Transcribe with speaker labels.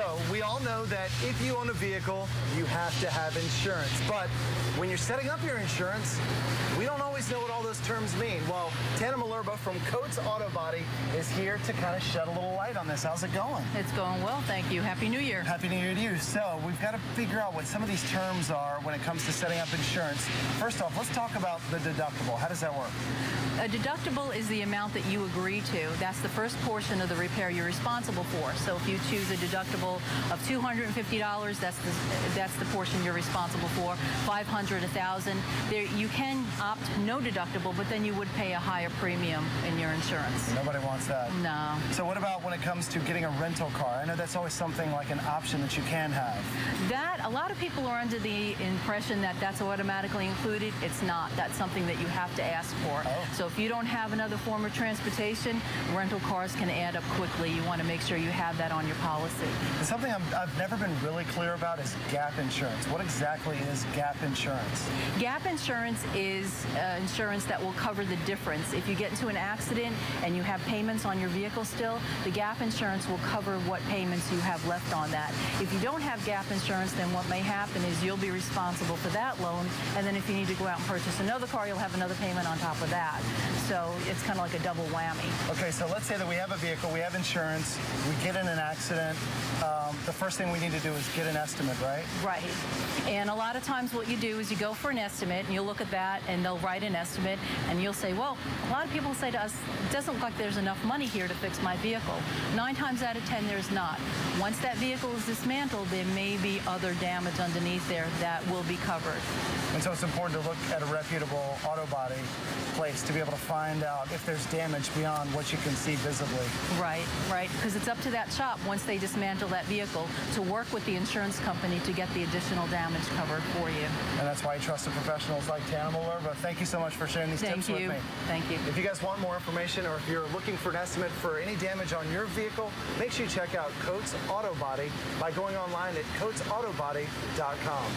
Speaker 1: So we all know that if you own a vehicle, you have to have insurance. But when you're setting up your insurance, we don't always know what all those terms mean. Well, Tana Malerba from Coates Auto Body is here to kind of shed a little light on this. How's it going?
Speaker 2: It's going well, thank you. Happy New Year.
Speaker 1: Happy New Year to you. So we've got to figure out what some of these terms are when it comes to setting up insurance. First off, let's talk about the deductible. How does that work?
Speaker 2: A deductible is the amount that you agree to. That's the first portion of the repair you're responsible for. So if you choose a deductible of $250, that's the portion you're responsible for. $500, $1,000. There you can opt no deductible, but then you would pay a higher premium in your insurance.
Speaker 1: Nobody wants that.
Speaker 2: No.
Speaker 1: So what about when it comes to getting a rental car? I know that's always something like an option that you can have.
Speaker 2: A lot of people are under the impression that that's automatically included. It's not. That's something that you have to ask for.
Speaker 1: Oh.
Speaker 2: So if you don't have another form of transportation, rental cars can add up quickly. You want to make sure you have that on your policy.
Speaker 1: Something I've never been really clear about is gap insurance. What exactly is gap insurance?
Speaker 2: Gap insurance is insurance that will cover the difference. If you get into an accident and you have payments on your vehicle still, the gap insurance will cover what payments you have left on that. If you don't have gap insurance, then what may happen is you'll be responsible for that loan, and then if you need to go out and purchase another car, you'll have another payment on top of that. So it's kind of like a double whammy.
Speaker 1: Okay, so let's say that we have a vehicle, we have insurance, we get in an accident. The first thing we need to do is get an estimate, right?
Speaker 2: Right. And a lot of times what you do is you go for an estimate, and you'll look at that, and they'll write an estimate, and you'll say, well, a lot of people say to us, it doesn't look like there's enough money here to fix my vehicle. 9 times out of 10, there's not. Once that vehicle is dismantled, there may be other damage underneath there that will be covered.
Speaker 1: And so it's important to look at a reputable auto body place to be able to find out if there's damage beyond what you can see visibly.
Speaker 2: Right, right, because it's up to that shop once they dismantle that vehicle to work with the insurance company to get the additional damage covered for you.
Speaker 1: And that's why you trust the professionals like Tana Malerba. Thank you so much for sharing these tips with me.
Speaker 2: Thank you.
Speaker 1: If you guys want more information or if you're looking for an estimate for any damage on your vehicle, make sure you check out Coates Auto Body by going online at coatesautobody.com.